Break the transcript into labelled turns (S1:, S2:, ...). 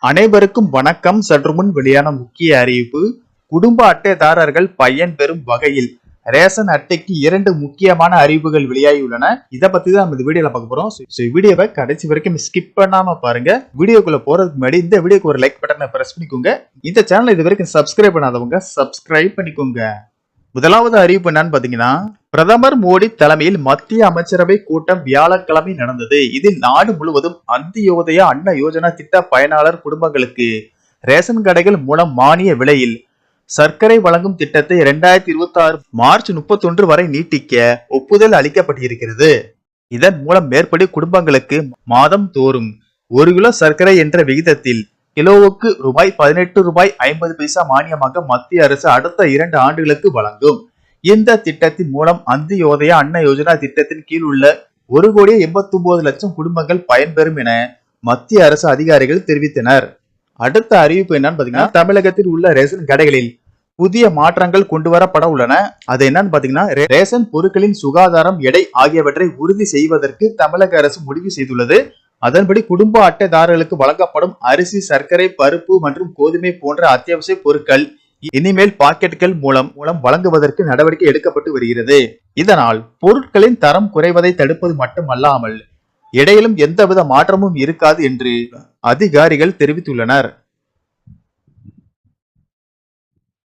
S1: அனைவருக்கும் வணக்கம். சற்று முன் வெளியான முக்கிய அறிவிப்பு. குடும்ப அட்டைதாரர்கள் பயன் பெறும் வகையில் ரேஷன் அட்டைக்கு 2 முக்கியமான அறிவிப்புகள் வெளியாகியுள்ளன. இதை பத்தி தான் நம்ம இந்த வீடியோல பார்க்க போறோம். வீடியோவை கடைசி வரைக்கும் ஸ்கிப் பண்ணாம பாருங்க. வீடியோக்குள்ள போறதுக்கு முன்னாடி இந்த வீடியோக்கு ஒரு லைக் பட்டனை பிரஸ் பண்ணிக்கோங்க. இந்த சேனலை இது வரைக்கும் சப்ஸ்கிரைப் பண்ணாதவங்க சப்ஸ்கிரைப் பண்ணிக்கோங்க. முதலாவது அறிவிப்பு என்னன்னு பாத்தீங்கன்னா, பிரதமர் மோடி தலைமையில் மத்திய அமைச்சரவை கூட்டம் வியாழக்கிழமை நடந்தது. இதில் நாடு முழுவதும் அந்தியோதயா அன்ன யோஜனா திட்ட பயனாளர் குடும்பங்களுக்கு ரேஷன் கடைகள் மூலம் மானிய விலையில் சர்க்கரை வழங்கும் திட்டத்தை 2026 மார்ச் 31 வரை நீட்டிக்க ஒப்புதல் அளிக்கப்பட்டிருக்கிறது. இதன் மூலம் மேற்படி குடும்பங்களுக்கு மாதம் தோறும் 1 கிலோ சர்க்கரை என்ற விகிதத்தில் கிலோவுக்கு ₹18.50 மானியமாக மத்திய அரசு அடுத்த 2 ஆண்டுகளுக்கு வழங்கும். இந்த திட்டத்தின் மூலம் அந்தியோதயா அன்ன யோஜனா திட்டத்தின் கீழ் உள்ள 1,89,00,000 குடும்பங்கள் பயன்பெறும் என மத்திய அரசு அதிகாரிகள் தெரிவித்தனர். அடுத்த அறிவிப்பு என்னன்னு பாத்தீங்கன்னா, தமிழகத்தில் உள்ள ரேஷன் கடைகளில் புதிய மாற்றங்கள் கொண்டு வரப்பட உள்ளன. அது என்னன்னு பாத்தீங்கன்னா, ரேஷன் பொருட்களின் சுகாதாரம், எடை ஆகியவற்றை உறுதி செய்வதற்கு தமிழக அரசு முடிவு செய்துள்ளது. அதன்படி குடும்ப அட்டைதாரர்களுக்கு வழங்கப்படும் அரிசி, சர்க்கரை, பருப்பு மற்றும் கோதுமை போன்ற அத்தியாவசிய பொருட்கள் இனிமேல் பாக்கெட்டுகள் மூலம் வழங்குவதற்கு நடவடிக்கை எடுக்கப்பட்டு வருகிறது. இதனால் பொருட்களின் தரம் குறைவதை தடுப்பது மட்டுமல்லாமல் எடையிலும் எந்தவித மாற்றமும் இருக்காது என்று அதிகாரிகள் தெரிவித்துள்ளனர்.